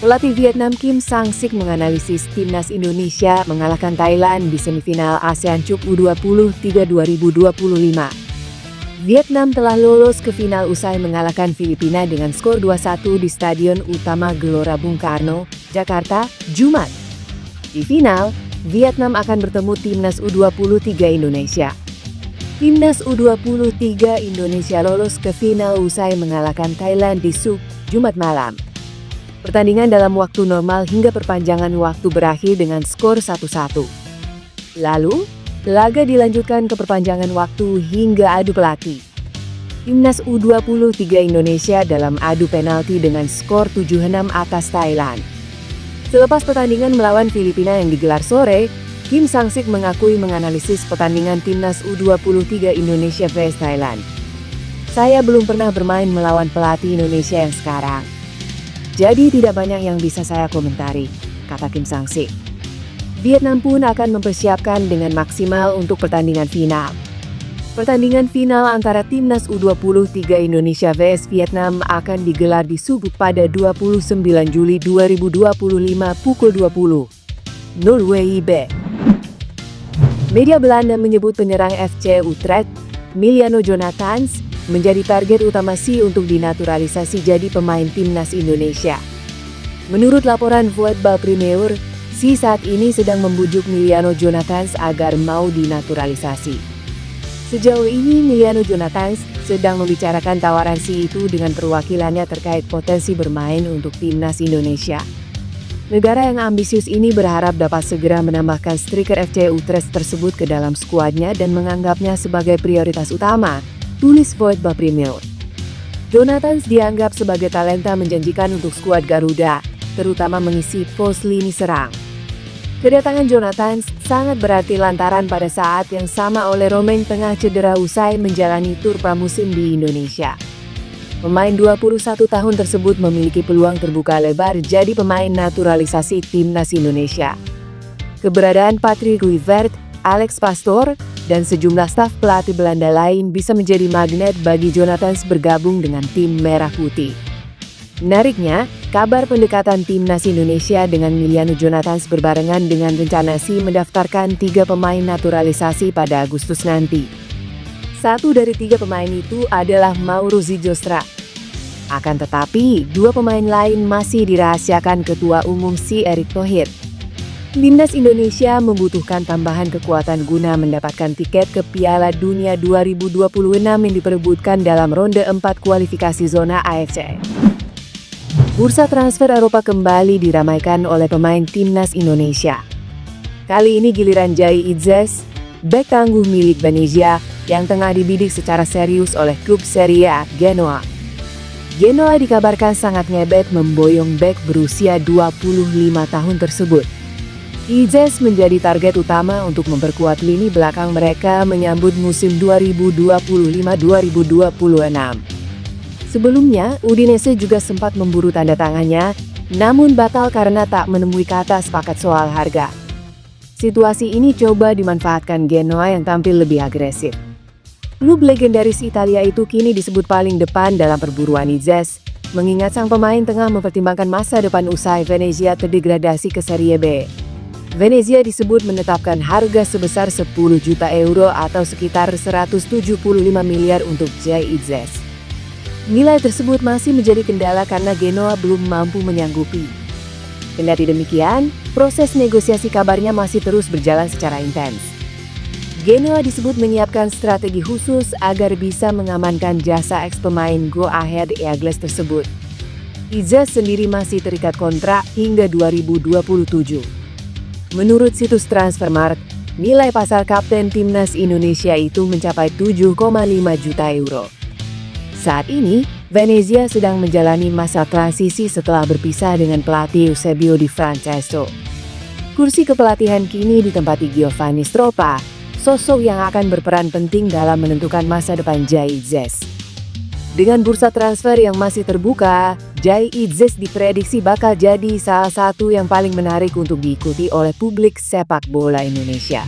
Pelatih Vietnam Kim Sang-sik menganalisis timnas Indonesia mengalahkan Thailand di semifinal ASEAN Cup U20 3 2025. Vietnam telah lolos ke final usai mengalahkan Filipina dengan skor 2-1 di Stadion Utama Gelora Bung Karno, Jakarta, Jumat. Di final, Vietnam akan bertemu timnas U23 Indonesia. Timnas U23 Indonesia lolos ke final usai mengalahkan Thailand di Seoul, Jumat malam. Pertandingan dalam waktu normal hingga perpanjangan waktu berakhir dengan skor 1-1. Lalu, laga dilanjutkan ke perpanjangan waktu hingga adu pelatih. Timnas U23 Indonesia dalam adu penalti dengan skor 7-6 atas Thailand. Selepas pertandingan melawan Filipina yang digelar sore, Kim Sang-sik mengakui menganalisis pertandingan Timnas U23 Indonesia vs Thailand. "Saya belum pernah bermain melawan pelatih Indonesia yang sekarang. Jadi tidak banyak yang bisa saya komentari," kata Kim Sang-sik. Vietnam pun akan mempersiapkan dengan maksimal untuk pertandingan final. Pertandingan final antara Timnas U23 Indonesia vs Vietnam akan digelar di Subuk pada 29 Juli 2025 pukul 20. WIB. Media Belanda menyebut penyerang FC Utrecht, Emiliano Jonathans, menjadi target utama SI untuk dinaturalisasi jadi pemain timnas Indonesia. Menurut laporan Voetbal Premier, SI saat ini sedang membujuk Emiliano Jonathans agar mau dinaturalisasi. Sejauh ini Emiliano Jonathans sedang membicarakan tawaran SI itu dengan perwakilannya terkait potensi bermain untuk timnas Indonesia. Negara yang ambisius ini berharap dapat segera menambahkan striker FC Utrecht tersebut ke dalam skuadnya dan menganggapnya sebagai prioritas utama, tulis Voetbal Premier. Jonathans dianggap sebagai talenta menjanjikan untuk skuad Garuda, terutama mengisi pos lini serang. Kedatangan Jonathans sangat berarti lantaran pada saat yang sama Ole Romein tengah cedera usai menjalani tur pramusim di Indonesia. Pemain 21 tahun tersebut memiliki peluang terbuka lebar jadi pemain naturalisasi timnas Indonesia. Keberadaan Patrick Kluivert, Alex Pastoor, dan sejumlah staf pelatih Belanda lain bisa menjadi magnet bagi Jonathans bergabung dengan tim Merah Putih. Menariknya, kabar pendekatan timnas Indonesia dengan Emiliano Jonathans berbarengan dengan rencana SI mendaftarkan 3 pemain naturalisasi pada Agustus nanti. Satu dari 3 pemain itu adalah Mauro Zijostra. Akan tetapi, 2 pemain lain masih dirahasiakan Ketua Umum SI Erick Thohir. Timnas Indonesia membutuhkan tambahan kekuatan guna mendapatkan tiket ke Piala Dunia 2026 yang diperebutkan dalam ronde 4 kualifikasi zona AFC. Bursa transfer Eropa kembali diramaikan oleh pemain timnas Indonesia. Kali ini giliran Jai Idzes, bek tangguh milik Venezia, yang tengah dibidik secara serius oleh klub Serie A Genoa. Genoa dikabarkan sangat ngebet memboyong bek berusia 25 tahun tersebut. Idzes menjadi target utama untuk memperkuat lini belakang mereka menyambut musim 2025-2026. Sebelumnya, Udinese juga sempat memburu tanda tangannya, namun batal karena tak menemui kata sepakat soal harga. Situasi ini coba dimanfaatkan Genoa yang tampil lebih agresif. Klub legendaris Italia itu kini disebut paling depan dalam perburuan Idzes, mengingat sang pemain tengah mempertimbangkan masa depan usai Venezia terdegradasi ke Serie B. Venezia disebut menetapkan harga sebesar 10 juta euro atau sekitar 175 miliar untuk Jai Idzes. Nilai tersebut masih menjadi kendala karena Genoa belum mampu menyanggupi. Kendati demikian, proses negosiasi kabarnya masih terus berjalan secara intens. Genoa disebut menyiapkan strategi khusus agar bisa mengamankan jasa ex-pemain Go Ahead Eagles tersebut. Idzes sendiri masih terikat kontrak hingga 2027. Menurut situs Transfermarkt, nilai pasar kapten timnas Indonesia itu mencapai 7,5 juta euro. Saat ini, Venezia sedang menjalani masa transisi setelah berpisah dengan pelatih Eusebio Di Francesco. Kursi kepelatihan kini ditempati Giovanni Stropa, sosok yang akan berperan penting dalam menentukan masa depan Jai Idzes. Dengan bursa transfer yang masih terbuka, Jai Idzes diprediksi bakal jadi salah satu yang paling menarik untuk diikuti oleh publik sepak bola Indonesia.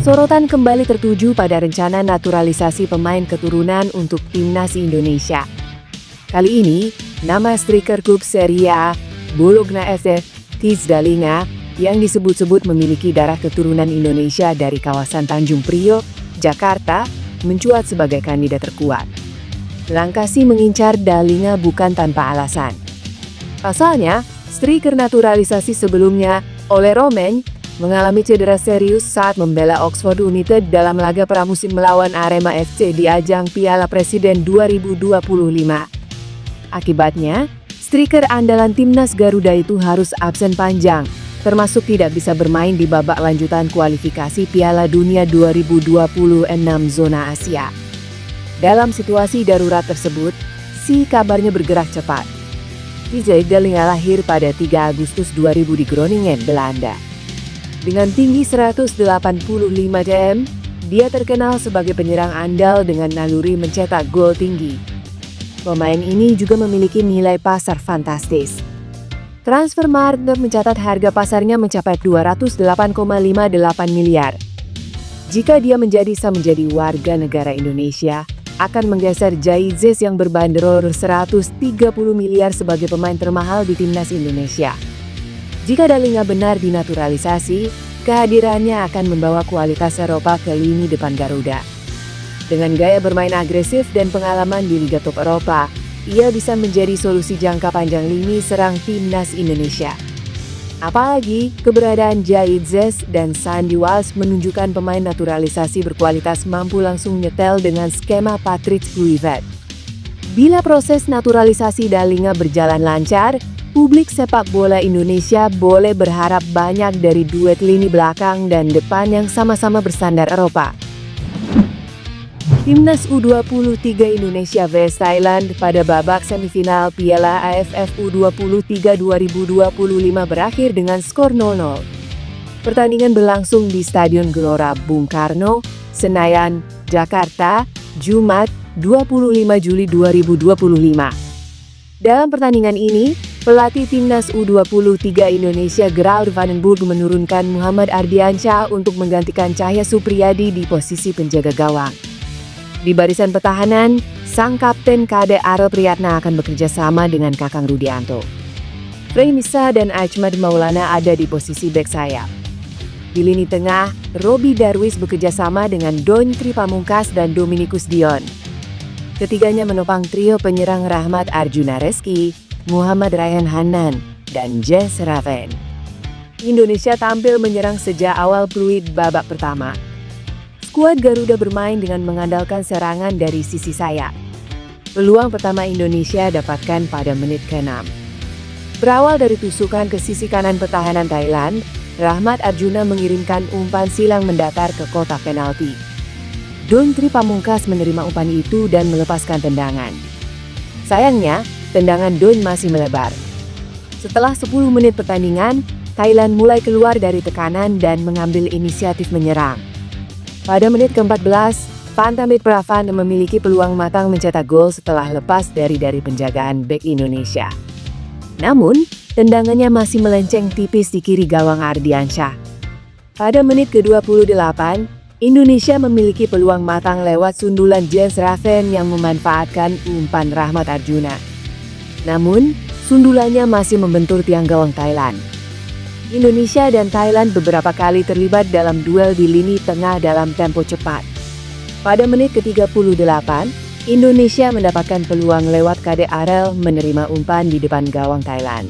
Sorotan kembali tertuju pada rencana naturalisasi pemain keturunan untuk timnas Indonesia. Kali ini, nama striker klub Serie A, Bologna FC, Tis Dalinga, yang disebut-sebut memiliki darah keturunan Indonesia dari kawasan Tanjung Priok, Jakarta, mencuat sebagai kandidat terkuat. Langkasi mengincar Dalinga bukan tanpa alasan. Pasalnya, striker naturalisasi sebelumnya, Ole Romain, mengalami cedera serius saat membela Oxford United dalam laga pramusim melawan Arema FC di ajang Piala Presiden 2025. Akibatnya, striker andalan timnas Garuda itu harus absen panjang, termasuk tidak bisa bermain di babak lanjutan kualifikasi Piala Dunia 2026 zona Asia. Dalam situasi darurat tersebut, si kabarnya bergerak cepat. Tis Dalinga lahir pada 3 Agustus 2000 di Groningen, Belanda. Dengan tinggi 185 cm, dia terkenal sebagai penyerang andal dengan naluri mencetak gol tinggi. Pemain ini juga memiliki nilai pasar fantastis. Transfermarkt mencatat harga pasarnya mencapai 208,58 miliar. Jika dia bisa menjadi warga negara Indonesia, akan menggeser Jaitzes yang berbanderol 130 miliar sebagai pemain termahal di timnas Indonesia. Jika Dalinga benar dinaturalisasi, kehadirannya akan membawa kualitas Eropa ke lini depan Garuda. Dengan gaya bermain agresif dan pengalaman di Liga Top Eropa, ia bisa menjadi solusi jangka panjang lini serang timnas Indonesia. Apalagi, keberadaan Jaitzes dan Sandy Walsh menunjukkan pemain naturalisasi berkualitas mampu langsung nyetel dengan skema Patrick Kluivert. Bila proses naturalisasi Dalinga berjalan lancar, publik sepak bola Indonesia boleh berharap banyak dari duet lini belakang dan depan yang sama-sama berstandar Eropa. Timnas U23 Indonesia vs Thailand pada babak semifinal Piala AFF U23 2025 berakhir dengan skor 0-0. Pertandingan berlangsung di Stadion Gelora Bung Karno, Senayan, Jakarta, Jumat, 25 Juli 2025. Dalam pertandingan ini, pelatih Timnas U23 Indonesia Gerald Vandenburg menurunkan Muhammad Ardiansyah untuk menggantikan Cahya Supriyadi di posisi penjaga gawang. Di barisan pertahanan, sang kapten Kade Arel Priyatna akan bekerja sama dengan Kakang Rudianto. Frey Nisa dan Ahmad Maulana ada di posisi bek sayap. Di lini tengah, Robi Darwis bekerja sama dengan Don Tripamungkas dan Dominikus Dion. Ketiganya menopang trio penyerang Rahmat Arjuna Reski, Muhammad Rayhan Hanan, dan Jess Raven. Indonesia tampil menyerang sejak awal peluit babak pertama. Skuad Garuda bermain dengan mengandalkan serangan dari sisi sayap. Peluang pertama Indonesia dapatkan pada menit ke-6. Berawal dari tusukan ke sisi kanan pertahanan Thailand, Rahmat Arjuna mengirimkan umpan silang mendatar ke kotak penalti. Don Tripamungkas menerima umpan itu dan melepaskan tendangan. Sayangnya, tendangan Don masih melebar. Setelah 10 menit pertandingan, Thailand mulai keluar dari tekanan dan mengambil inisiatif menyerang. Pada menit ke-14, Pantamit Pravan memiliki peluang matang mencetak gol setelah lepas dari penjagaan bek Indonesia. Namun, tendangannya masih melenceng tipis di kiri gawang Ardiansyah. Pada menit ke-28, Indonesia memiliki peluang matang lewat sundulan Jess Raven yang memanfaatkan umpan Rahmat Arjuna. Namun, sundulannya masih membentur tiang gawang Thailand. Indonesia dan Thailand beberapa kali terlibat dalam duel di lini tengah dalam tempo cepat. Pada menit ke-38, Indonesia mendapatkan peluang lewat Kade Arel menerima umpan di depan gawang Thailand.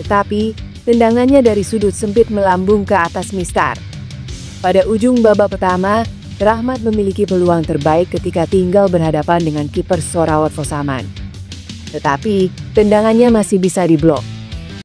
Tetapi, tendangannya dari sudut sempit melambung ke atas mistar. Pada ujung babak pertama, Rahmat memiliki peluang terbaik ketika tinggal berhadapan dengan kiper Sorawat Fosaman. Tetapi, tendangannya masih bisa diblok.